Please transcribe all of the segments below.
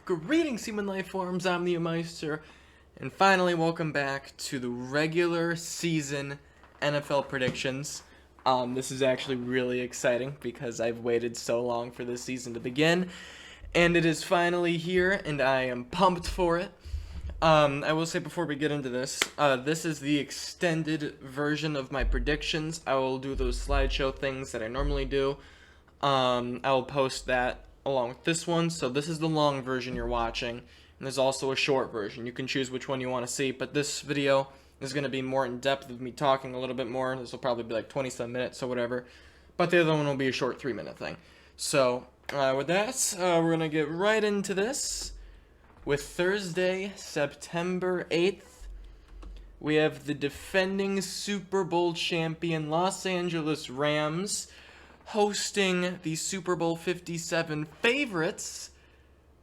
Greetings, human life forms. I'm the Meister, and finally, welcome back to the regular season NFL predictions. This is actually really exciting because I've waited so long for this season to begin, and it is finally here, and I am pumped for it. I will say before we get into this, this is the extended version of my predictions. I will do those slideshow things that I normally do. I will post that along with this one. So this is the long version you're watching, and there's also a short version. You can choose which one you want to see, but this video is going to be more in depth of me talking a little bit more. This will probably be like 20-some minutes or whatever, but the other one will be a short 3-minute thing. So with that, we're going to get right into this. With Thursday, September 8th, we have the defending Super Bowl champion Los Angeles Rams hosting the Super Bowl 57 favorites,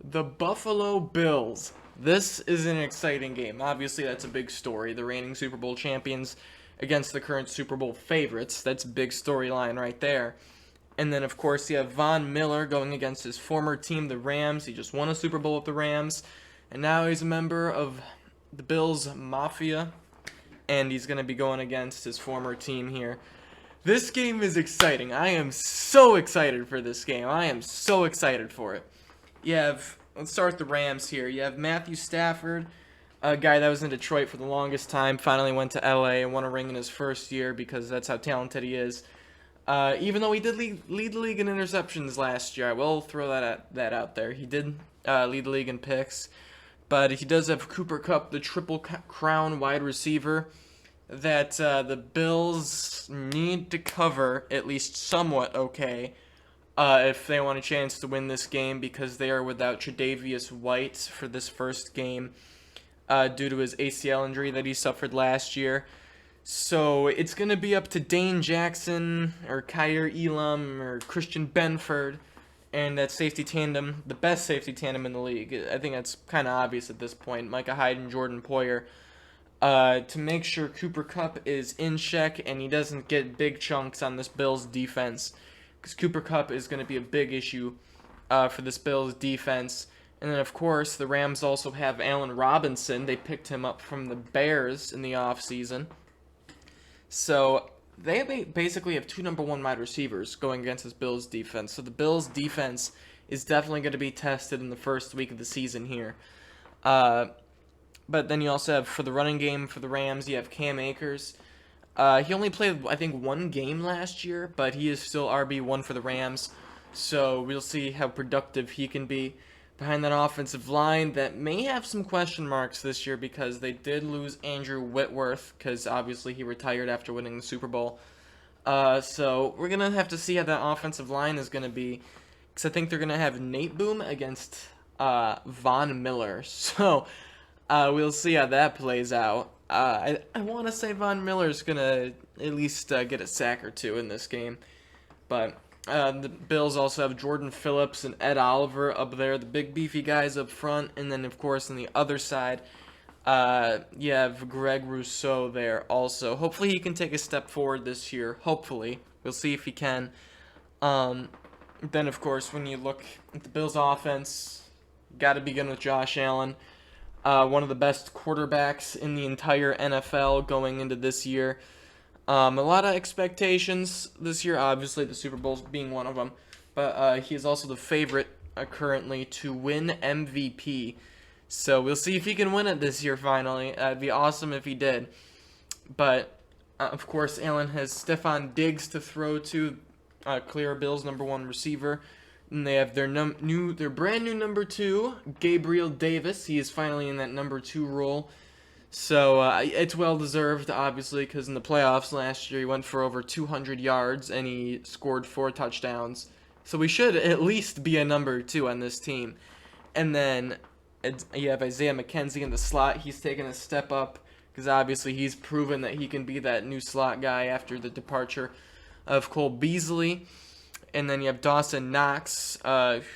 the Buffalo Bills. This is an exciting game. Obviously, that's a big story. The reigning Super Bowl champions against the current Super Bowl favorites. That's a big storyline right there. And then, of course, you have Von Miller going against his former team, the Rams. He just won a Super Bowl with the Rams, and now he's a member of the Bills Mafia, and he's going to be going against his former team here. This game is exciting. I am so excited for this game. I am so excited for it. Let's start with the Rams here. You have Matthew Stafford, a guy that was in Detroit for the longest time, finally went to LA and won a ring in his first year because that's how talented he is. Even though he did lead the league in interceptions last year, I will throw that out there. He did lead the league in picks, but he does have Cooper Kupp, the triple crown wide receiver, that the Bills need to cover at least somewhat okay if they want a chance to win this game, because they are without Tre'Davious White for this first game due to his ACL injury that he suffered last year. So it's going to be up to Dane Jackson or Kyer Elam or Christian Benford and that safety tandem, the best safety tandem in the league. I think that's kind of obvious at this point, Micah Hyde and Jordan Poyer. To make sure Cooper Kupp is in check and he doesn't get big chunks on this Bills defense, because Cooper Kupp is going to be a big issue for this Bills defense. And then, of course, the Rams also have Allen Robinson. They picked him up from the Bears in the offseason. So they basically have two number one wide receivers going against this Bills defense. So the Bills defense is definitely going to be tested in the first week of the season here. But then you also have, for the running game for the Rams, you have Cam Akers. He only played, I think, one game last year, but he is still RB1 for the Rams. So we'll see how productive he can be behind that offensive line that may have some question marks this year, because they did lose Andrew Whitworth, because obviously he retired after winning the Super Bowl. So we're going to have to see how that offensive line is going to be, because I think they're going to have Nate Boom against Von Miller. So we'll see how that plays out. I want to say Von Miller's going to at least get a sack or two in this game. But the Bills also have Jordan Phillips and Ed Oliver up there, the big beefy guys up front. And then, of course, on the other side, you have Greg Rousseau there also. Hopefully he can take a step forward this year. Hopefully. We'll see if he can. Then, of course, when you look at the Bills' offense, got to begin with Josh Allen. One of the best quarterbacks in the entire NFL going into this year. A lot of expectations this year, obviously the Super Bowl being one of them. But he is also the favorite currently to win MVP. So we'll see if he can win it this year finally. It'd be awesome if he did. But, of course, Allen has Stephon Diggs to throw to, clear Bills' number one receiver. And they have their brand new number 2, Gabriel Davis. He is finally in that number 2 role. So it's well deserved, obviously, because in the playoffs last year he went for over 200 yards and he scored 4 touchdowns. So we should at least be a number 2 on this team. And then you have Isaiah McKenzie in the slot. He's taken a step up because obviously he's proven that he can be that new slot guy after the departure of Cole Beasley. And then you have Dawson Knox,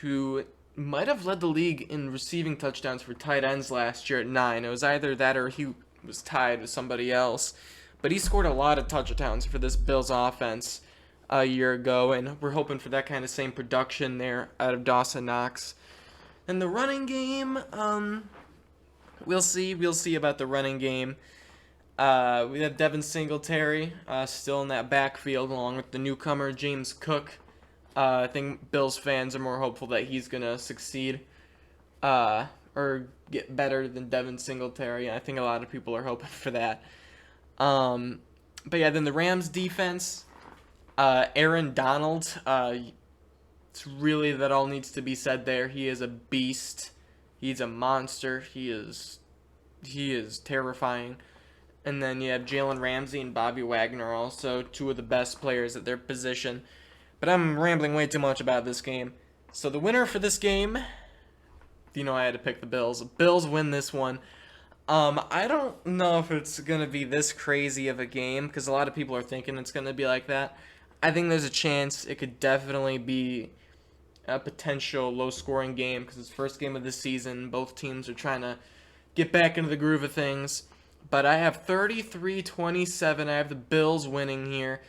who might have led the league in receiving touchdowns for tight ends last year at 9. It was either that or he was tied with somebody else. But he scored a lot of touchdowns for this Bills offense a year ago, and we're hoping for that kind of same production there out of Dawson Knox. And the running game, we'll see. We'll see about the running game. We have Devin Singletary still in that backfield along with the newcomer James Cook. I think Bills fans are more hopeful that he's going to succeed or get better than Devin Singletary. I think a lot of people are hoping for that. But yeah, then the Rams defense, Aaron Donald, it's really that all needs to be said there. He is a beast. He's a monster. He is terrifying. And then you have Jalen Ramsey and Bobby Wagner, also two of the best players at their position. But I'm rambling way too much about this game. So the winner for this game, I had to pick the Bills. Bills win this one. I don't know if it's going to be this crazy of a game, because a lot of people are thinking it's going to be like that. I think there's a chance it could definitely be a potential low-scoring game, because it's the first game of the season. Both teams are trying to get back into the groove of things. But I have 33-27. I have the Bills winning here.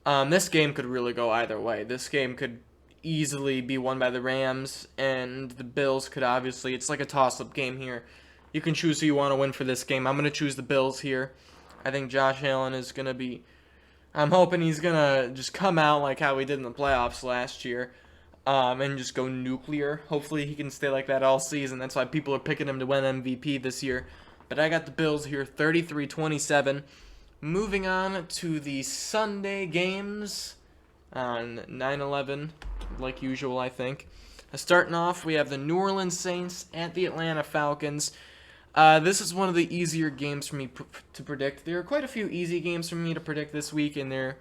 This game could really go either way. This game could easily be won by the Rams, and the Bills could obviously... It's like a toss-up game here. You can choose who you want to win for this game. I'm going to choose the Bills here. I think Josh Allen is going to be... I'm hoping he's going to just come out like how he did in the playoffs last year and just go nuclear. Hopefully he can stay like that all season. That's why people are picking him to win MVP this year. But I got the Bills here, 33-27. Moving on to the Sunday games on 9/11, like usual, I think. Starting off, we have the New Orleans Saints at the Atlanta Falcons. This is one of the easier games for me to predict. There are quite a few easy games for me to predict this week, and there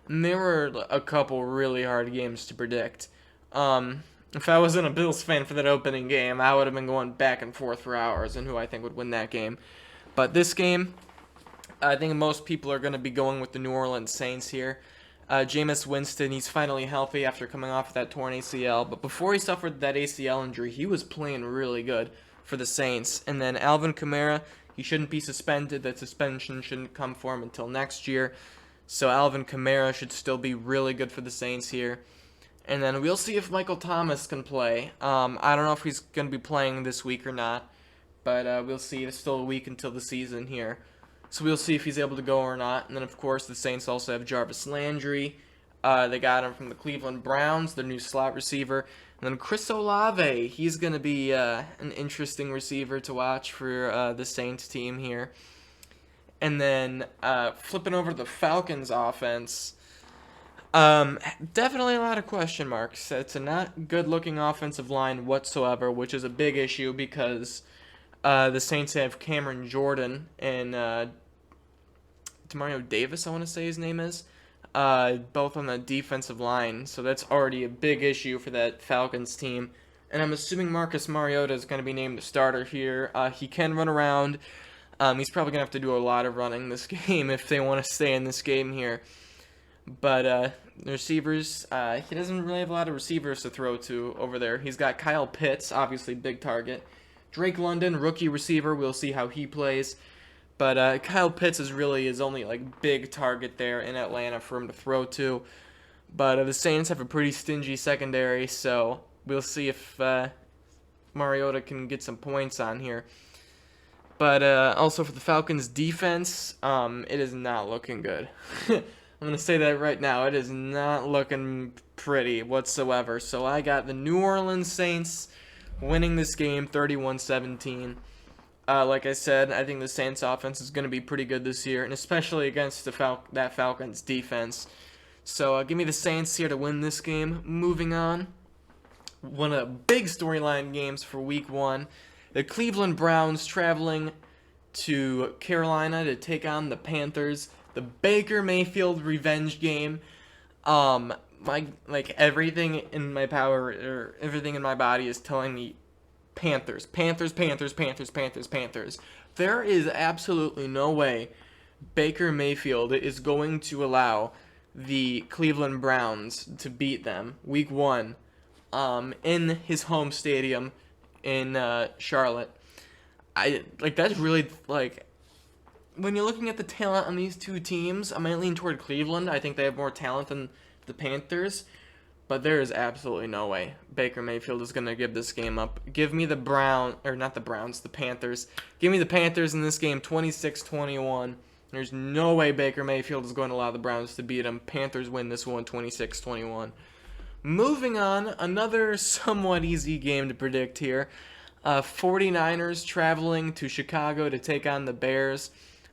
were a couple really hard games to predict. If I wasn't a Bills fan for that opening game, I would have been going back and forth for hours on who I think would win that game. But this game, I think most people are going to be going with the New Orleans Saints here. Jameis Winston, he's finally healthy after coming off that torn ACL. But before he suffered that ACL injury, he was playing really good for the Saints. And then Alvin Kamara, he shouldn't be suspended. That suspension shouldn't come for him until next year. So Alvin Kamara should still be really good for the Saints here. And then we'll see if Michael Thomas can play. I don't know if he's going to be playing this week or not. But we'll see. It's still a week until the season here. So we'll see if he's able to go or not. And then, of course, the Saints also have Jarvis Landry. They got him from the Cleveland Browns, their new slot receiver. And then Chris Olave, he's going to be an interesting receiver to watch for the Saints team here. And then flipping over to the Falcons offense, definitely a lot of question marks. It's a not good-looking offensive line whatsoever, which is a big issue because the Saints have Cameron Jordan and Demario Davis, I want to say his name is, both on the defensive line. So that's already a big issue for that Falcons team. And I'm assuming Marcus Mariota is going to be named the starter here. He can run around. He's probably going to have to do a lot of running this game if they want to stay in this game here. But the receivers, he doesn't really have a lot of receivers to throw to over there. He's got Kyle Pitts, obviously big target. Drake London, rookie receiver. We'll see how he plays. But Kyle Pitts is really his only big target there in Atlanta for him to throw to. But the Saints have a pretty stingy secondary, so we'll see if Mariota can get some points on here. But also for the Falcons' defense, it is not looking good. I'm going to say that right now. It is not looking pretty whatsoever. So I got the New Orleans Saints winning this game 31-17. Like I said, I think the Saints offense is going to be pretty good this year, and especially against that Falcons defense. So give me the Saints here to win this game. Moving on, one of the big storyline games for Week 1. The Cleveland Browns traveling to Carolina to take on the Panthers. The Baker Mayfield revenge game. Everything in my power or everything in my body is telling me Panthers. There is absolutely no way Baker Mayfield is going to allow the Cleveland Browns to beat them Week 1 in his home stadium in Charlotte. That's really when you're looking at the talent on these two teams, I might lean toward Cleveland. I think they have more talent than the Panthers. But there is absolutely no way Baker Mayfield is going to give this game up. Give me the the Panthers. Give me the Panthers in this game 26-21. There's no way Baker Mayfield is going to allow the Browns to beat him. Panthers win this one 26-21. Moving on, another somewhat easy game to predict here. 49ers traveling to Chicago to take on the Bears.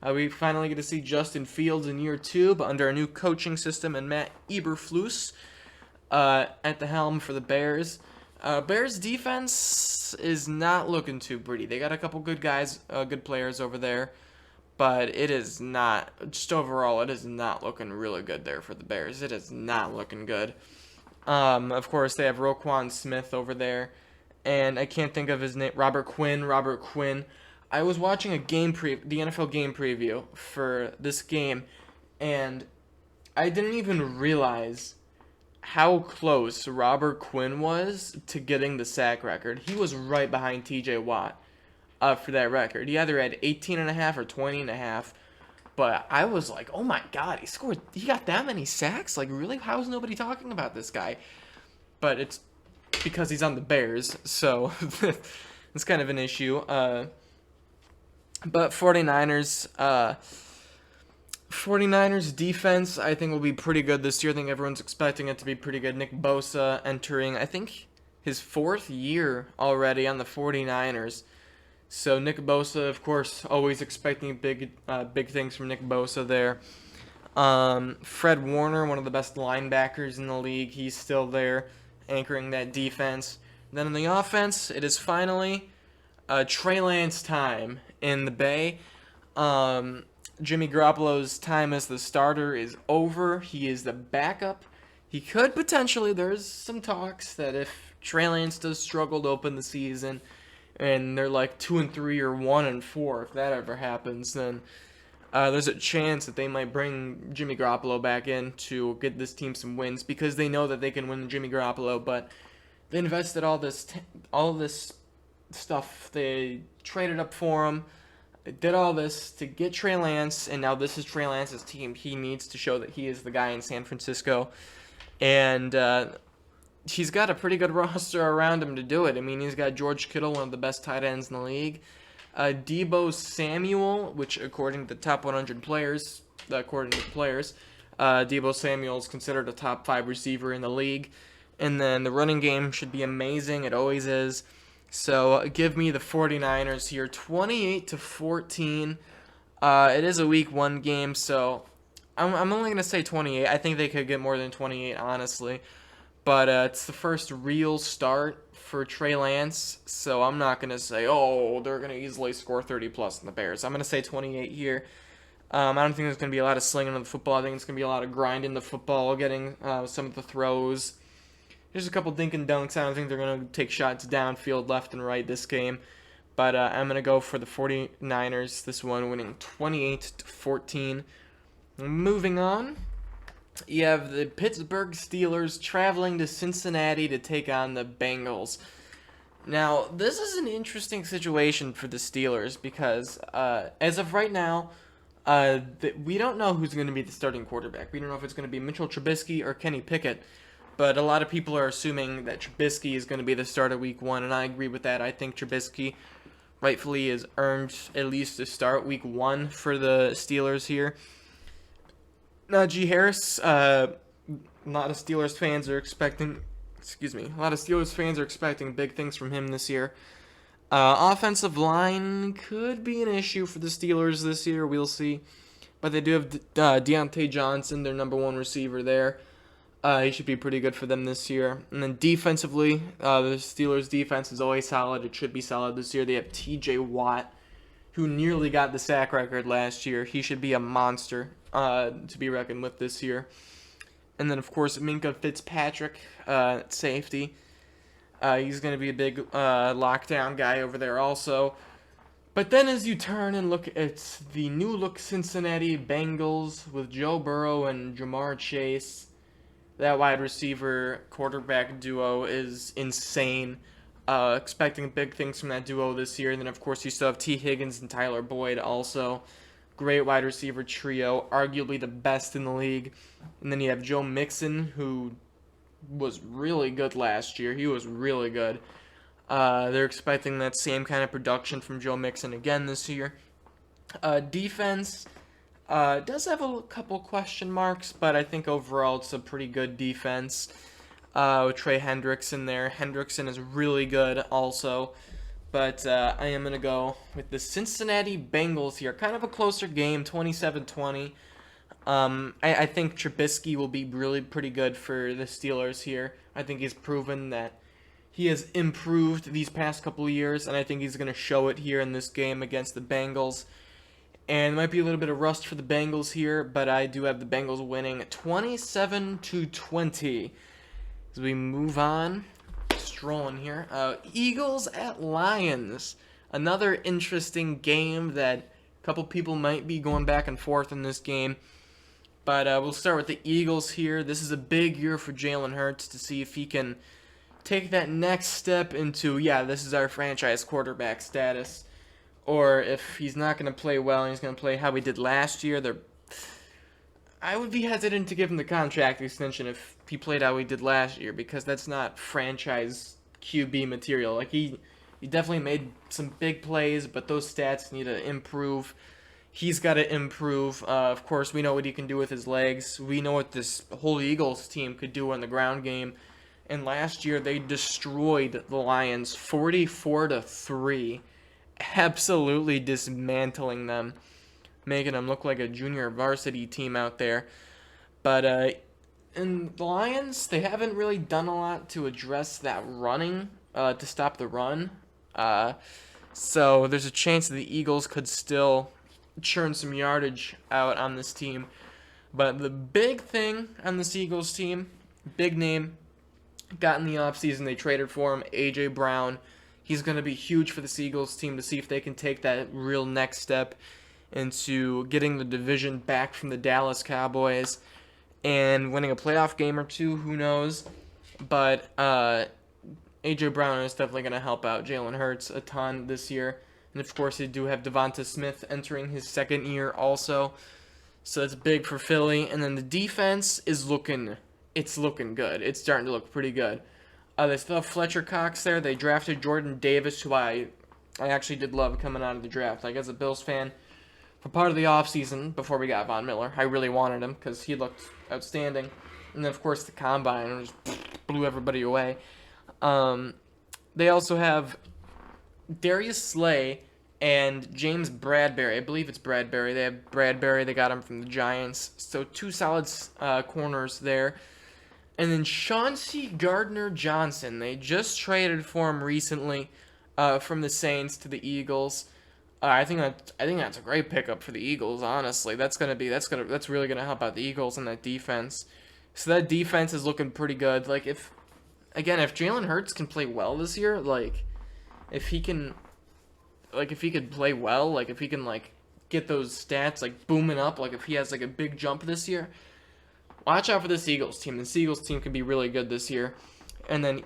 We finally get to see Justin Fields in year 2, but under a new coaching system and Matt Eberflus at the helm for the Bears. Bears defense is not looking too pretty. They got a couple good guys, good players over there, but it is not, just overall, it is not looking really good there for the Bears. It is not looking good. Of course, they have Roquan Smith over there, and I can't think of his name, Robert Quinn. I was watching the NFL game preview for this game, and I didn't even realize how close Robert Quinn was to getting the sack record. He was right behind TJ Watt for that record. He either had 18.5 or 20.5, but I was like, oh my god, he got that many sacks? Like, really? How is nobody talking about this guy? But it's because he's on the Bears, so it's kind of an issue. But 49ers defense, I think, will be pretty good this year. I think everyone's expecting it to be pretty good. Nick Bosa entering, I think, his 4th year already on the 49ers. So Nick Bosa, of course, always expecting big things from Nick Bosa there. Fred Warner, one of the best linebackers in the league, he's still there, anchoring that defense. Then in the offense, it is finally Trey Lance time in the Bay. Jimmy Garoppolo's time as the starter is over. He is the backup. He could potentially, there's some talks that if Trey Lance does struggle to open the season and they're like 2-3 or 1-4, if that ever happens, then there's a chance that they might bring Jimmy Garoppolo back in to get this team some wins, because they know that they can win Jimmy Garoppolo, but they invested all this stuff. They traded up for him. They did all this to get Trey Lance, and now this is Trey Lance's team. He needs to show that he is the guy in San Francisco, and he's got a pretty good roster around him to do it. I mean, he's got George Kittle, one of the best tight ends in the league. Deebo Samuel, which according to the top 100 players, Deebo Samuel is considered a top 5 receiver in the league. And then the running game should be amazing. It always is. So give me the 49ers here, 28-14. It is a week 1 game, so I'm only going to say 28. I think they could get more than 28, honestly. But it's the first real start for Trey Lance, so I'm not going to say, oh, they're going to easily score 30-plus in the Bears. I'm going to say 28 here. I don't think there's going to be a lot of slinging of the football. I think it's going to be a lot of grinding the football, getting some of the throws. There's a couple dink and dunks. I don't think they're going to take shots downfield left and right this game. But I'm going to go for the 49ers, this one winning 28-14. Moving on, you have the Pittsburgh Steelers traveling to Cincinnati to take on the Bengals. Now, this is an interesting situation for the Steelers because as of right now, we don't know who's going to be the starting quarterback. We don't know if it's going to be Mitchell Trubisky or Kenny Pickett. But a lot of people are assuming that Trubisky is going to be the starter week 1, and I agree with that. I think Trubisky rightfully has earned at least a start week 1 for the Steelers here. Najee Harris, a lot of Steelers fans are expecting big things from him this year. Offensive line could be an issue for the Steelers this year. We'll see. But they do have Deontay Johnson, their number 1 receiver there. He should be pretty good for them this year. And then defensively, the Steelers' defense is always solid. It should be solid this year. They have TJ Watt, who nearly got the sack record last year. He should be a monster to be reckoned with this year. And then, of course, Minkah Fitzpatrick at safety. He's going to be a big lockdown guy over there also. But then as you turn and look at the new-look Cincinnati Bengals with Joe Burrow and Jamar Chase, that wide receiver quarterback duo is insane. Expecting big things from that duo this year. And then, of course, you still have T. Higgins and Tyler Boyd also. Great wide receiver trio, arguably the best in the league. And then you have Joe Mixon, who was really good last year. He was really good. They're expecting that same kind of production from Joe Mixon again this year. Defense does have a couple question marks, but I think overall it's a pretty good defense. With Trey Hendrickson there. Hendrickson is really good also. But I am going to go with the Cincinnati Bengals here. Kind of a closer game, 27-20. I think Trubisky will be really pretty good for the Steelers here. I think he's proven that he has improved these past couple of years, and I think he's going to show it here in this game against the Bengals. And it might be a little bit of rust for the Bengals here, but I do have the Bengals winning 27-20. As we move on, strolling here. Eagles at Lions. Another interesting game that a couple people might be going back and forth in this game. But we'll start with the Eagles here. This is a big year for Jalen Hurts to see if he can take that next step into, this is our franchise quarterback status. Or if he's not going to play well and he's going to play how he did last year, I would be hesitant to give him the contract extension if he played how he did last year, because that's not franchise QB material. Like he definitely made some big plays, but those stats need to improve. He's got to improve. Of course, we know what he can do with his legs. We know what this whole Eagles team could do in the ground game. And last year they destroyed the Lions 44-3, absolutely dismantling them, making them look like a junior varsity team out there. But in the Lions, they haven't really done a lot to address that running, to stop the run. So there's a chance that the Eagles could still churn some yardage out on this team. But the big thing on this Eagles team, big name, got in the offseason, they traded for him, A.J. Brown. He's going to be huge for this Eagles team to see if they can take that real next step into getting the division back from the Dallas Cowboys and winning a playoff game or two, who knows. But A.J. Brown is definitely going to help out Jalen Hurts a ton this year. And, of course, they do have Devonta Smith entering his second year also. So it's big for Philly. And then the defense is looking good. It's starting to look pretty good. They still have Fletcher Cox there. They drafted Jordan Davis, who I actually did love coming out of the draft. Like, as a Bills fan, for part of the offseason, before we got Von Miller, I really wanted him because he looked outstanding. And then, of course, the Combine just blew everybody away. They also have Darius Slay and James Bradbury. I believe it's Bradbury. They have Bradbury. They got him from the Giants. So two solid corners there. And then Chauncey Gardner-Johnson. They just traded for him recently from the Saints to the Eagles. I think that's a great pickup for the Eagles. Honestly, that's really gonna help out the Eagles in that defense. So that defense is looking pretty good. Like if Jalen Hurts can play well this year, if he could play well, if he can get those stats booming up, if he has a big jump this year, watch out for this Eagles team. This Eagles team can be really good this year. And then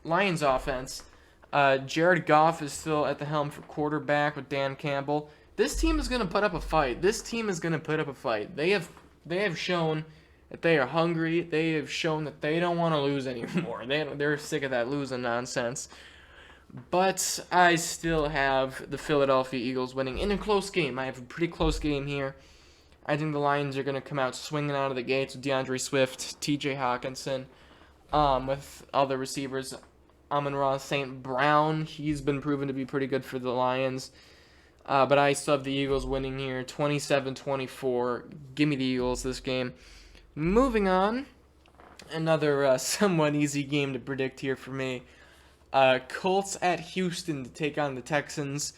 Lions offense. Jared Goff is still at the helm for quarterback with Dan Campbell. This team is going to put up a fight. They have shown that they are hungry. They have shown that they don't want to lose anymore. They're sick of that losing nonsense. But I still have the Philadelphia Eagles winning in a close game. I have a pretty close game here. I think the Lions are going to come out swinging out of the gates with DeAndre Swift, T.J. Hawkinson, with other receivers. Amon-Ra St. Brown, he's been proven to be pretty good for the Lions. But I still have the Eagles winning here, 27-24. Give me the Eagles this game. Moving on, another somewhat easy game to predict here for me. Colts at Houston to take on the Texans.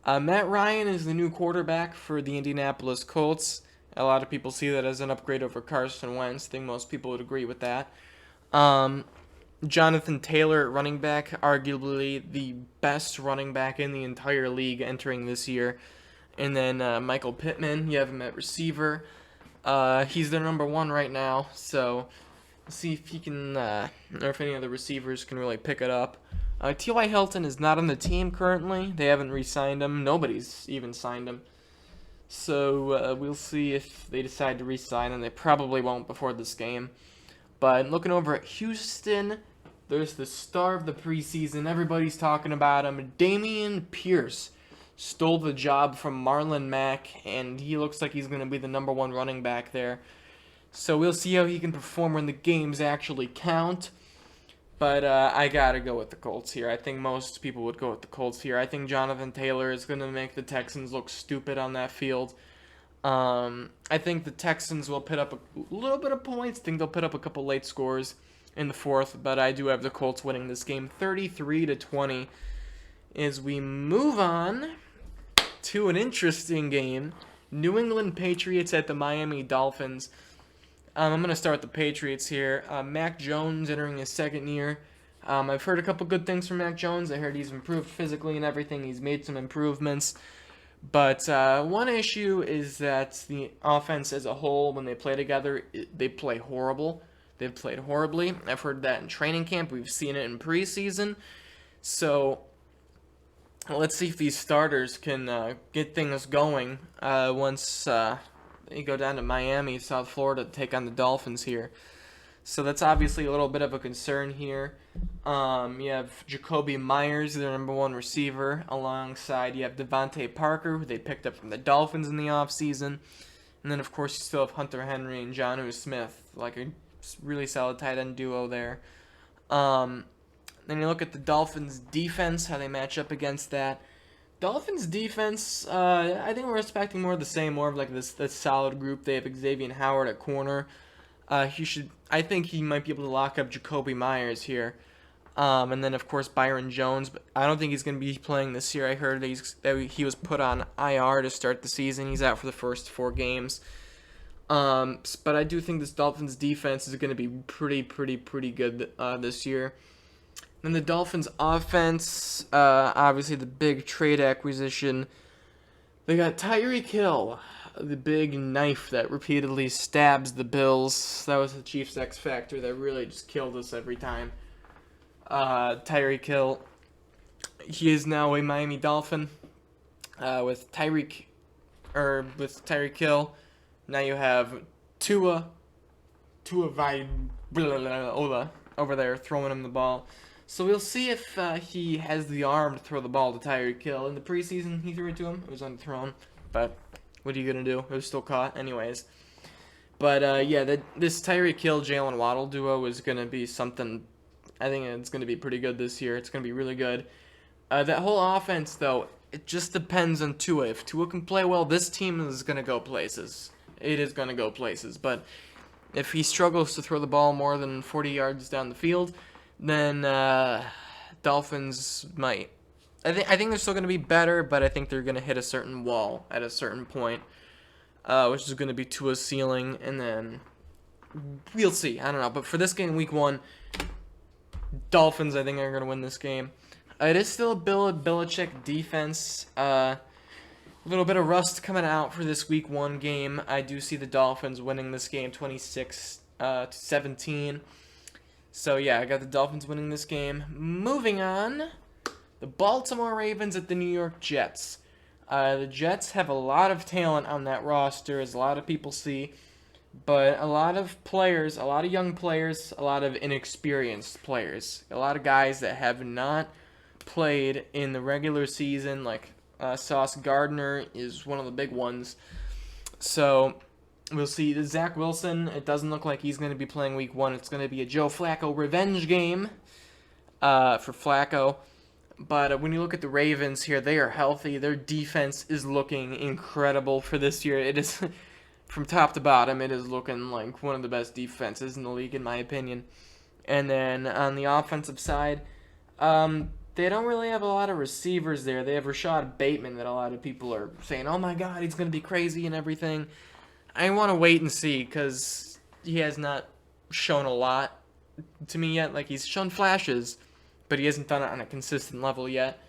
Matt Ryan is the new quarterback for the Indianapolis Colts. A lot of people see that as an upgrade over Carson Wentz. I think most people would agree with that. Jonathan Taylor at running back, arguably the best running back in the entire league entering this year. And then Michael Pittman, you have him at receiver. He's their number one right now, so we'll see if he can, or if any of the receivers can really pick it up. T.Y. Hilton is not on the team currently. They haven't re-signed him. Nobody's even signed him. So we'll see if they decide to re-sign him. They probably won't before this game. But looking over at Houston, there's the star of the preseason. Everybody's talking about him. Dameon Pierce stole the job from Marlon Mack, and he looks like he's going to be the number one running back there. So we'll see how he can perform when the games actually count. But I got to go with the Colts here. I think most people would go with the Colts here. I think Jonathan Taylor is going to make the Texans look stupid on that field. I think the Texans will put up a little bit of points. I think they'll put up a couple late scores in the fourth, but I do have the Colts winning this game 33-20. As we move on to an interesting game, New England Patriots at the Miami Dolphins. I'm going to start with the Patriots here. Mac Jones entering his second year. I've heard a couple good things from Mac Jones. I heard he's improved physically and everything. He's made some improvements. But one issue is that the offense as a whole, when they play together, they play horrible. They've played horribly. I've heard that in training camp. We've seen it in preseason. So let's see if these starters can get things going once you go down to Miami, South Florida, to take on the Dolphins here. So that's obviously a little bit of a concern here. You have Jacoby Myers, their number one receiver, alongside you have Devontae Parker, who they picked up from the Dolphins in the offseason. And then, of course, you still have Hunter Henry and Jonnu Smith, like a really solid tight end duo there. Then you look at the Dolphins' defense, how they match up against that. Dolphins' defense, I think we're expecting more of the same, more of like this solid group. They have Xavier Howard at corner. I think he might be able to lock up Jacoby Myers here. And then, of course, Byron Jones. But I don't think he's going to be playing this year. I heard that he was put on IR to start the season. He's out for the first 4 games. But I do think this Dolphins defense is going to be pretty good this year. Then the Dolphins offense, obviously the big trade acquisition. They got Tyreek Hill, the big knife that repeatedly stabs the Bills. That was the Chiefs' X factor that really just killed us every time. Tyreek Hill, he is now a Miami Dolphin. With Tyreek Hill, now you have Tua Vailoa over there throwing him the ball. So we'll see if he has the arm to throw the ball to Tyreek Hill. In the preseason, he threw it to him. It was underthrown, but what are you going to do? It was still caught anyways. But, this Tyreek Hill, Jalen Waddle duo is going to be something. I think it's going to be pretty good this year. It's going to be really good. That whole offense, though, it just depends on Tua. If Tua can play well, this team is going to go places. It is going to go places. But if he struggles to throw the ball more than 40 yards down the field, then Dolphins might. I think they're still going to be better, but I think they're going to hit a certain wall at a certain point, which is going to be Tua's ceiling, and then we'll see. I don't know. But for this game, Week 1, Dolphins, I think, are going to win this game. It is still a Belichick defense. A little bit of rust coming out for this Week 1 game. I do see the Dolphins winning this game 26-17. So, yeah, I got the Dolphins winning this game. Moving on, the Baltimore Ravens at the New York Jets. The Jets have a lot of talent on that roster, as a lot of people see. But a lot of players, a lot of young players, a lot of inexperienced players. A lot of guys that have not played in the regular season, like Sauce Gardner is one of the big ones. So we'll see. Zach Wilson, it doesn't look like he's going to be playing Week 1. It's going to be a Joe Flacco revenge game for Flacco. But when you look at the Ravens here, they are healthy. Their defense is looking incredible for this year. It is, from top to bottom, it is looking like one of the best defenses in the league, in my opinion. And then on the offensive side, they don't really have a lot of receivers there. They have Rashad Bateman that a lot of people are saying, oh my God, he's going to be crazy and everything. I want to wait and see because he has not shown a lot to me yet. Like, he's shown flashes, but he hasn't done it on a consistent level yet.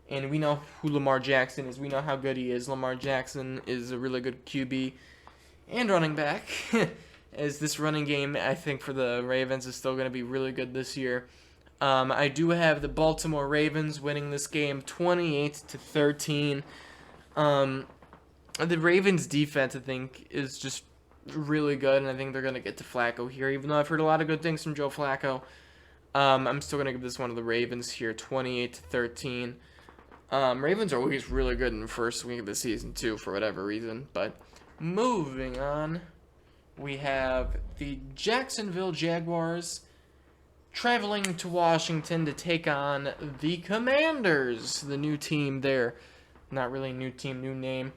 And we know who Lamar Jackson is. We know how good he is. Lamar Jackson is a really good QB and running back. As this running game, I think, for the Ravens is still going to be really good this year. I do have the Baltimore Ravens winning this game 28-13. The Ravens defense, I think, is just really good, and I think they're going to get to Flacco here, even though I've heard a lot of good things from Joe Flacco. I'm still going to give this one to the Ravens here, 28-13. Ravens are always really good in the first week of the season, too, for whatever reason. But moving on, we have the Jacksonville Jaguars traveling to Washington to take on the Commanders, the new team there. Not really a new team, new name.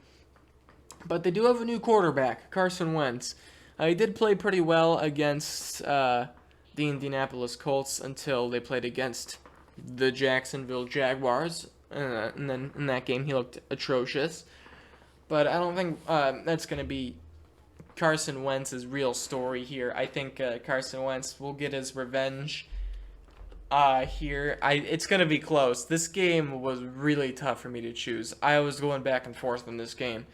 But they do have a new quarterback, Carson Wentz. He did play pretty well against the Indianapolis Colts until they played against the Jacksonville Jaguars. And then in that game, he looked atrocious. But I don't think that's going to be Carson Wentz's real story here. I think Carson Wentz will get his revenge here. It's going to be close. This game was really tough for me to choose. I was going back and forth in this game.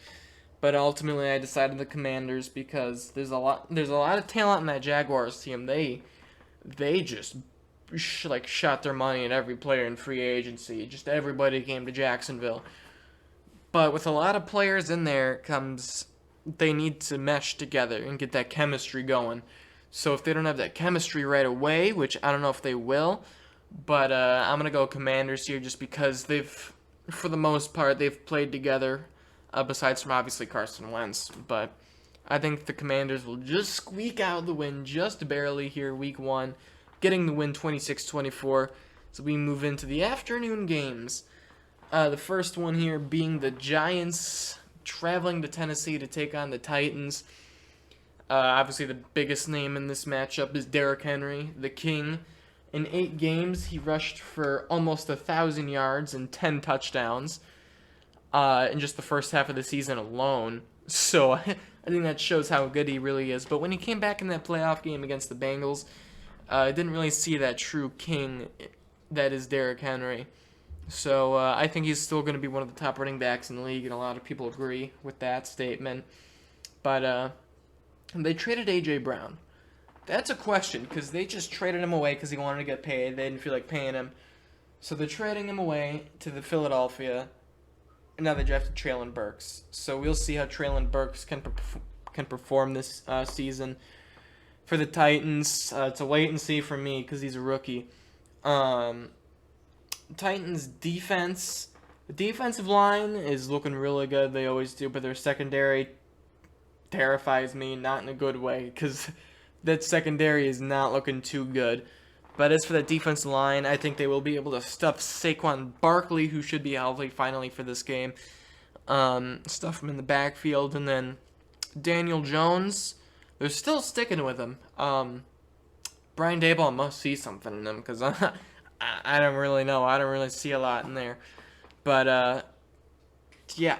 But ultimately, I decided the Commanders because there's a lot of talent in that Jaguars team. They just shot their money at every player in free agency. Just everybody came to Jacksonville. But with a lot of players in there comes they need to mesh together and get that chemistry going. So if they don't have that chemistry right away, which I don't know if they will, but I'm gonna go Commanders here just because for the most part, they've played together. Besides from obviously Carson Wentz, but I think the Commanders will just squeak out the win just barely here week 1, getting the win 26-24. So we move into the afternoon games. The first one here being the Giants traveling to Tennessee to take on the Titans. Obviously the biggest name in this matchup is Derrick Henry, the king. In 8 games, he rushed for almost 1,000 yards and 10 touchdowns. In just the first half of the season alone. So I think that shows how good he really is. But when he came back in that playoff game against the Bengals, I didn't really see that true king that is Derrick Henry. So I think he's still going to be one of the top running backs in the league, and a lot of people agree with that statement. But they traded A.J. Brown. That's a question, because they just traded him away because he wanted to get paid. They didn't feel like paying him. So they're trading him away to the Philadelphia. And now they drafted Treylon Burks. So we'll see how Treylon Burks can perform this season. For the Titans, it's a wait and see for me because he's a rookie. Titans defense, the defensive line is looking really good. They always do, but their secondary terrifies me, not in a good way, because that secondary is not looking too good. But as for that defensive line, I think they will be able to stuff Saquon Barkley, who should be healthy finally for this game. Stuff him in the backfield, and then Daniel Jones, they're still sticking with him. Brian Daboll must see something in him, because I don't really know. I don't really see a lot in there. But, yeah,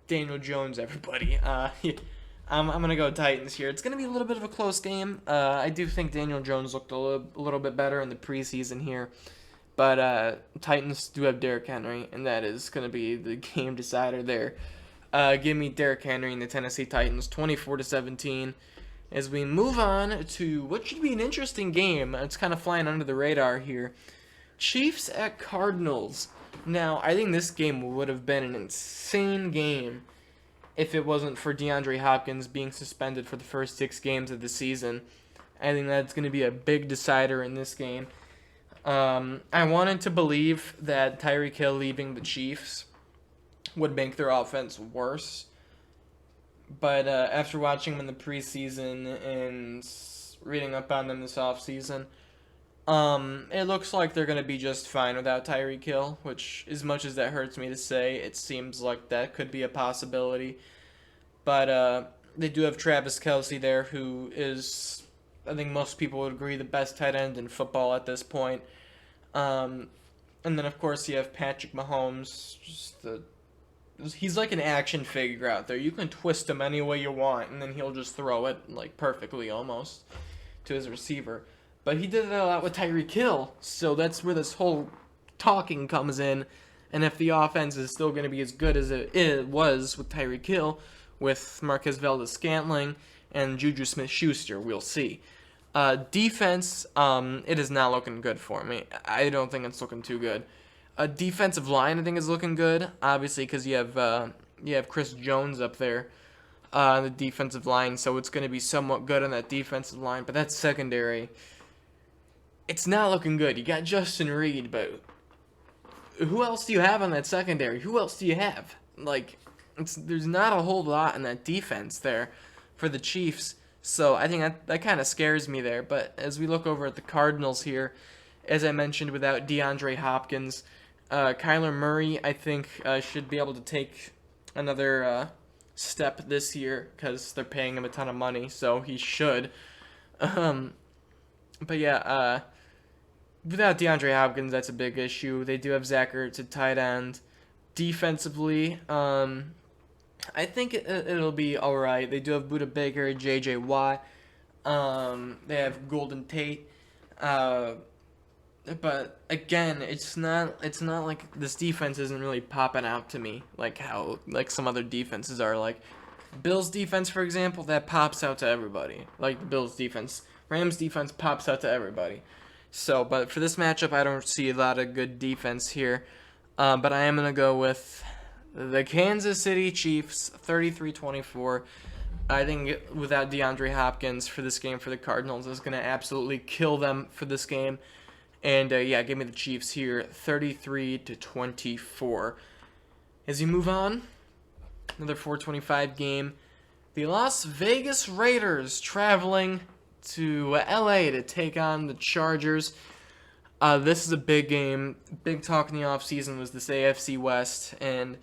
Daniel Jones, everybody. I'm going to go Titans here. It's going to be a little bit of a close game. I do think Daniel Jones looked a little bit better in the preseason here. But Titans do have Derrick Henry, and that is going to be the game decider there. Give me Derrick Henry and the Tennessee Titans, 24-17. As we move on to what should be an interesting game. It's kind of flying under the radar here. Chiefs at Cardinals. Now, I think this game would have been an insane game if it wasn't for DeAndre Hopkins being suspended for the first 6 games of the season. I think that's going to be a big decider in this game. I wanted to believe that Tyreek Hill leaving the Chiefs would make their offense worse. But after watching them in the preseason and reading up on them this offseason, it looks like they're going to be just fine without Tyreek Hill, which, as much as that hurts me to say, it seems like that could be a possibility. But they do have Travis Kelce there, who is, I think most people would agree, the best tight end in football at this point. And then, of course, you have Patrick Mahomes. He's like an action figure out there. You can twist him any way you want, and then he'll just throw it, like, perfectly almost to his receiver. But he did that a lot with Tyreek Hill, so that's where this whole talking comes in. And if the offense is still going to be as good as it was with Tyreek Hill, with Marquez Valdes-Scantling and Juju Smith-Schuster, we'll see. Defense, it is not looking good for me. I don't think it's looking too good. Defensive line, I think, is looking good, obviously, because you have Chris Jones up there. on the defensive line, so it's going to be somewhat good on that defensive line. But that secondary, it's not looking good. You got Justin Reed, but who else do you have on that secondary? Who else do you have? Like, there's not a whole lot in that defense there for the Chiefs. So I think that kind of scares me there. But as we look over at the Cardinals here, as I mentioned, without DeAndre Hopkins, Kyler Murray, I think, should be able to take another step this year because they're paying him a ton of money, so he should. But yeah, without DeAndre Hopkins, that's a big issue. They do have Zach Ertz at tight end. Defensively, I think it'll be all right. They do have Buda Baker, J.J. Watt. They have Golden Tate. But again, it's not like this defense isn't really popping out to me like how like some other defenses are. Like Bills defense, for example, that pops out to everybody. Like the Bills defense, Rams defense pops out to everybody. So, but for this matchup, I don't see a lot of good defense here. But I am gonna go with the Kansas City Chiefs, 33-24. I think without DeAndre Hopkins for this game for the Cardinals is gonna absolutely kill them for this game. And yeah, give me the Chiefs here, 33-24. As you move on, another 4:25 game. The Las Vegas Raiders traveling to LA to take on the Chargers. This is a big game. Big talk in the offseason was this AFC West, and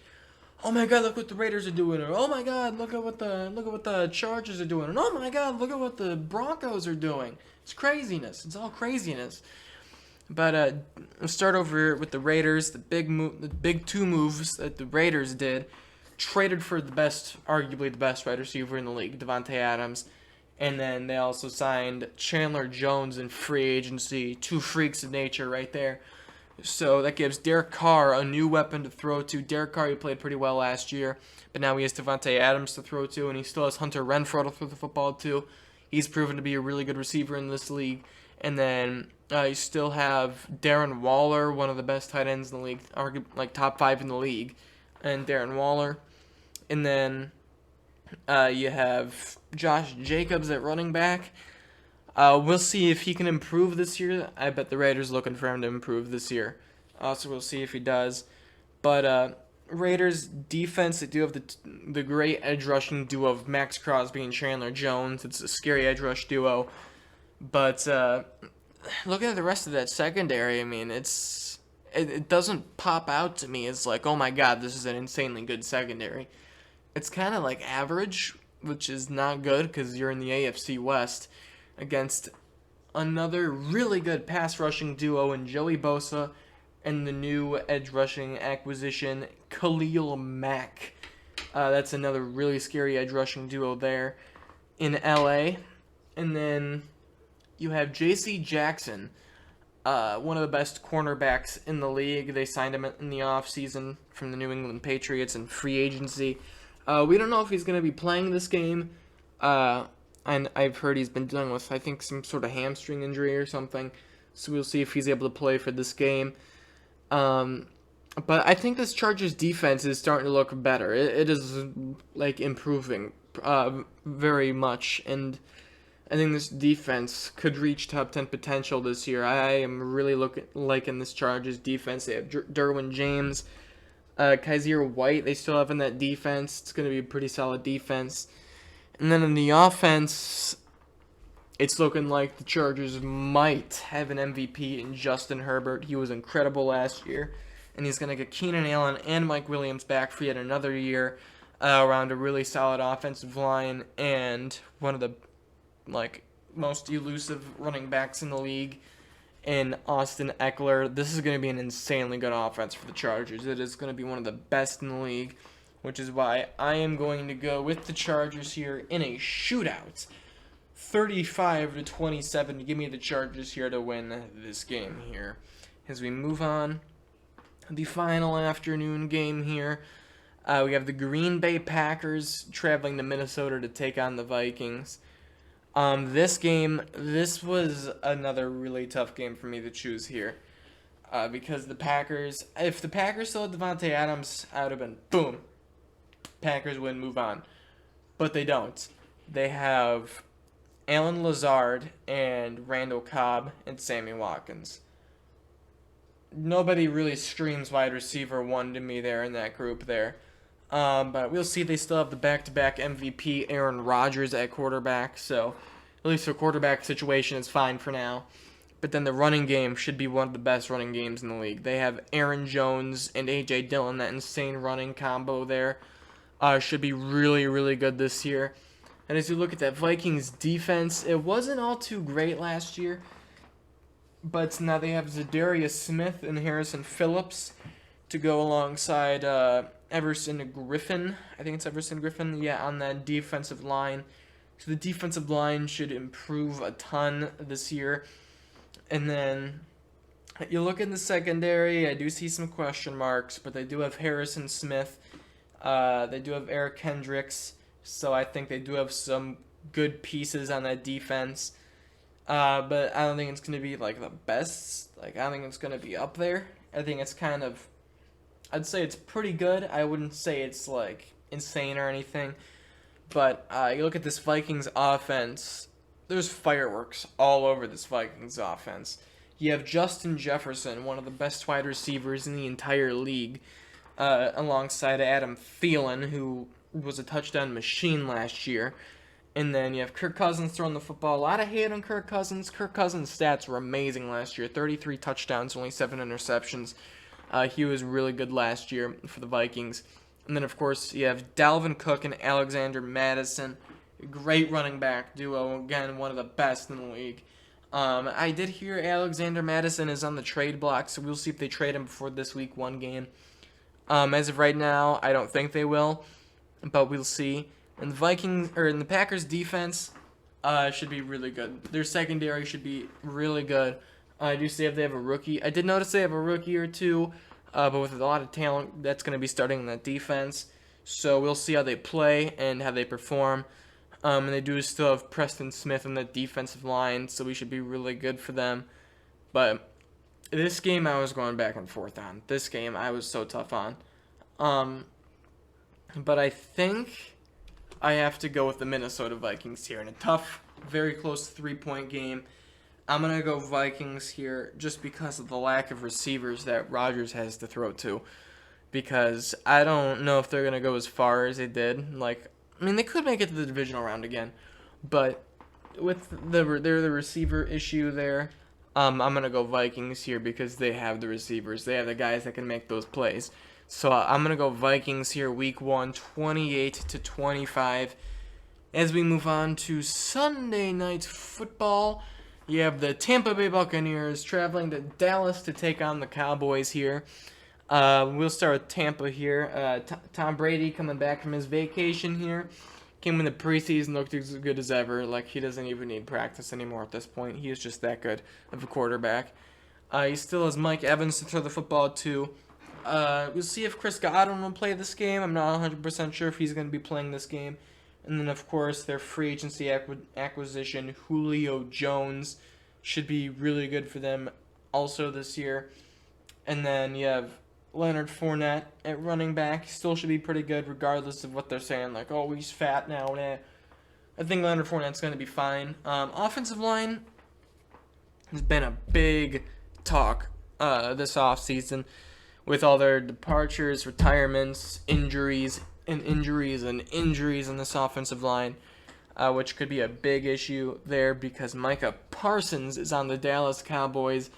oh my God, look what the Raiders are doing, or oh my God, look at what the Chargers are doing, and oh my God, look at what the Broncos are doing. It's craziness. It's all craziness. But let's start over with the Raiders. The big two moves that the Raiders did: traded for arguably the best wide receiver in the league, Devontae Adams, and then they also signed Chandler Jones in free agency. Two freaks of nature right there. So that gives Derek Carr a new weapon to throw to. Derek Carr, he played pretty well last year, but now he has Devontae Adams to throw to, and he still has Hunter Renfrow to throw the football to. He's proven to be a really good receiver in this league. And then you still have Darren Waller, one of the best tight ends in the league, like top 5 in the league, and Darren Waller. And then you have Josh Jacobs at running back. We'll see if he can improve this year. I bet the Raiders are looking for him to improve this year. So we'll see if he does. But Raiders defense, they do have the great edge rushing duo of Max Crosby and Chandler Jones. It's a scary edge rush duo. But looking at the rest of that secondary, I mean, it doesn't pop out to me as like, oh my God, this is an insanely good secondary. It's kind of like average, which is not good because you're in the AFC West against another really good pass rushing duo in Joey Bosa and the new edge rushing acquisition, Khalil Mack. That's another really scary edge rushing duo there in LA. And then you have J.C. Jackson, one of the best cornerbacks in the league. They signed him in the offseason from the New England Patriots in free agency. We don't know if he's going to be playing this game. And I've heard he's been dealing with, I think, some sort of hamstring injury or something. So we'll see if he's able to play for this game. But I think this Chargers defense is starting to look better. It is, like, improving very much. And I think this defense could reach top 10 potential this year. I am really liking this Chargers defense. They have Derwin James, Kaiser White. They still have in that defense. It's going to be a pretty solid defense. And then in the offense, it's looking like the Chargers might have an MVP in Justin Herbert. He was incredible last year. And he's going to get Keenan Allen and Mike Williams back for yet another year around a really solid offensive line and one of the most elusive running backs in the league in Austin Eckler. This is going to be an insanely good offense for the Chargers. It is going to be one of the best in the league, which is why I am going to go with the Chargers here in a shootout. 35-27. Give me the Chargers here to win this game here. As we move on, the final afternoon game here, we have the Green Bay Packers traveling to Minnesota to take on the Vikings. This was another really tough game for me to choose here. Because if the Packers still had Devontae Adams, I would have been, boom, Packers win, move on. but they don't. They have Alan Lazard and Randall Cobb and Sammy Watkins. Nobody really screams wide receiver one to me there in that group there. But we'll see. They still have the back-to-back MVP Aaron Rodgers at quarterback, so at least their quarterback situation is fine for now. But then the running game should be one of the best running games in the league. They have Aaron Jones and A.J. Dillon, that insane running combo there. Should be really, really good this year. And as you look at that Vikings defense, it wasn't all too great last year. But now they have Zadarius Smith and Harrison Phillips to go alongside Everson Griffin. I think it's Everson Griffin, yeah, on that defensive line. So the defensive line should improve a ton this year. And then you look in the secondary, I do see some question marks, but they do have Harrison Smith. They do have Eric Kendricks. So I think they do have some good pieces on that defense. But I don't think it's going to be like the best. Like, I don't think it's going to be up there. I think it's kind of, I'd say it's pretty good. I wouldn't say it's like insane or anything. But you look at this Vikings offense, there's fireworks all over this Vikings offense. You have Justin Jefferson, one of the best wide receivers in the entire league, alongside Adam Thielen, who was a touchdown machine last year. And then you have Kirk Cousins throwing the football. A lot of hate on Kirk Cousins. Kirk Cousins' stats were amazing last year. 33 touchdowns, only 7 interceptions. He was really good last year for the Vikings. And then, of course, you have Dalvin Cook and Alexander Mattison. Great running back duo. Again, one of the best in the league. I did hear Alexander Mattison is on the trade block, so we'll see if they trade him before this week 1 game. As of right now, I don't think they will, but we'll see. And the Packers defense should be really good. Their secondary should be really good. I do see if they have a rookie. I did notice they have a rookie or two, but with a lot of talent, that's going to be starting in that defense. So we'll see how they play and how they perform. And they do still have Preston Smith on the defensive line, so we should be really good for them. But this game I was going back and forth on. This game I was so tough on. But I think I have to go with the Minnesota Vikings here in a tough, very close 3-point game. I'm going to go Vikings here just because of the lack of receivers that Rodgers has to throw to. Because I don't know if they're going to go as far as they did. They could make it to the divisional round again. But with the receiver issue there, I'm going to go Vikings here because they have the receivers. They have the guys that can make those plays. So I'm going to go Vikings here, week 1, 28-25. As we move on to Sunday Night Football, you have the Tampa Bay Buccaneers traveling to Dallas to take on the Cowboys here. We'll start with Tampa here. Tom Brady coming back from his vacation here. Came in the preseason, looked as good as ever. Like, he doesn't even need practice anymore at this point. He is just that good of a quarterback. He still has Mike Evans to throw the football to. We'll see if Chris Godwin will play this game. I'm not 100% sure if he's going to be playing this game. And then, of course, their free agency acquisition, Julio Jones, should be really good for them also this year. And then you have Leonard Fournette at running back. Still should be pretty good regardless of what they're saying. Like, oh, he's fat now. Nah. I think Leonard Fournette's going to be fine. Offensive line has been a big talk this offseason with all their departures, retirements, injuries on this offensive line, which could be a big issue there because Micah Parsons is on the Dallas Cowboys,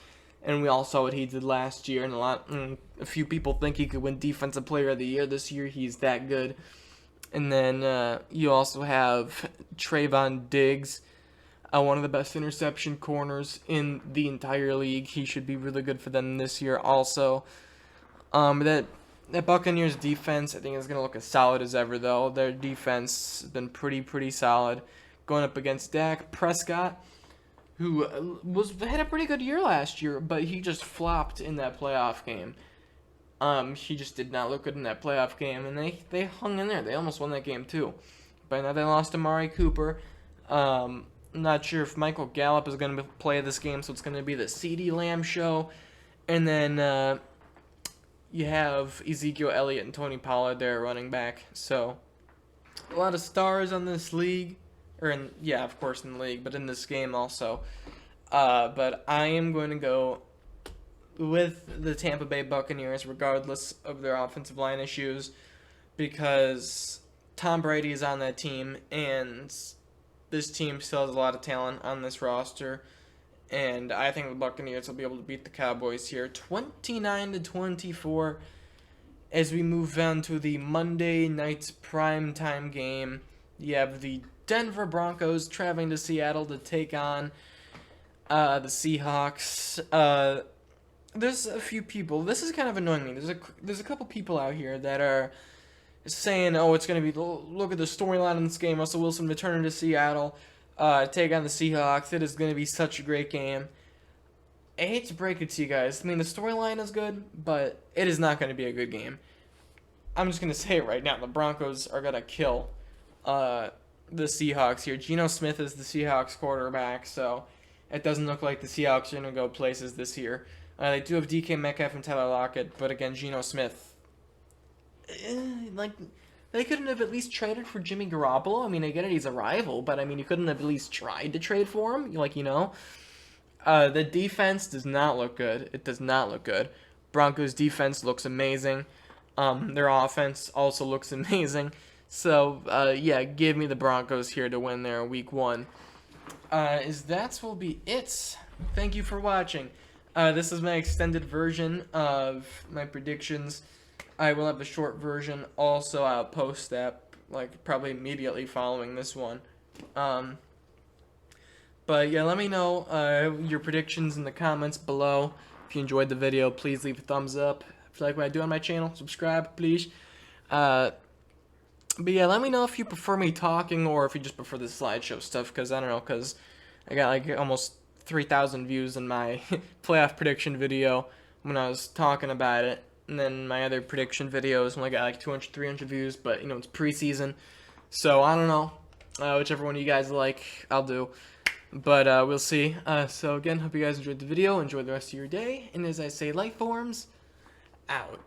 and we all saw what he did last year, and a few people think he could win Defensive Player of the Year this year. He's that good. And then you also have Trayvon Diggs, one of the best interception corners in the entire league. He should be really good for them this year also. That Buccaneers defense, I think, is going to look as solid as ever, though. Their defense has been pretty solid. Going up against Dak Prescott, who had a pretty good year last year, but he just flopped in that playoff game. He just did not look good in that playoff game, and they hung in there. They almost won that game, too. But now they lost Amari Cooper. I'm not sure if Michael Gallup is going to play this game, so it's going to be the CeeDee Lamb show. And then you have Ezekiel Elliott and Tony Pollard there running back. So a lot of stars on this league, yeah, of course in the league, but in this game also. But I am going to go with the Tampa Bay Buccaneers, regardless of their offensive line issues, because Tom Brady is on that team, and this team still has a lot of talent on this roster. And I think the Buccaneers will be able to beat the Cowboys here, 29-24. As we move on to the Monday night's primetime game, you have the Denver Broncos traveling to Seattle to take on the Seahawks. There's a few people. This is kind of annoying me. There's a couple people out here that are saying, "Oh, it's going to be look at the storyline in this game. Russell Wilson returning to Seattle, take on the Seahawks. It is going to be such a great game." I hate to break it to you guys. I mean, the storyline is good, but it is not going to be a good game. I'm just going to say it right now. The Broncos are going to kill the Seahawks here. Geno Smith is the Seahawks quarterback, so it doesn't look like the Seahawks are going to go places this year. They do have DK Metcalf and Tyler Lockett, but again, Geno Smith. They couldn't have at least traded for Jimmy Garoppolo. I mean, I get it, he's a rival, but I mean, you couldn't have at least tried to trade for him. The defense does not look good. It does not look good. Broncos defense looks amazing. Their offense also looks amazing. So, yeah, give me the Broncos here to win there week 1. That will be it. Thank you for watching. This is my extended version of my predictions. I will have a short version. Also, I'll post that probably immediately following this one. But yeah, let me know your predictions in the comments below. If you enjoyed the video, please leave a thumbs up. If you like what I do on my channel, subscribe, please. But yeah, let me know if you prefer me talking or if you just prefer the slideshow stuff, because I don't know, because I got almost 3,000 views in my playoff prediction video when I was talking about it, and then my other prediction videos only got 200, 300 views, but it's preseason, so I don't know, whichever one you guys like, I'll do, but we'll see. So again, hope you guys enjoyed the video, enjoy the rest of your day, and as I say, life forms out.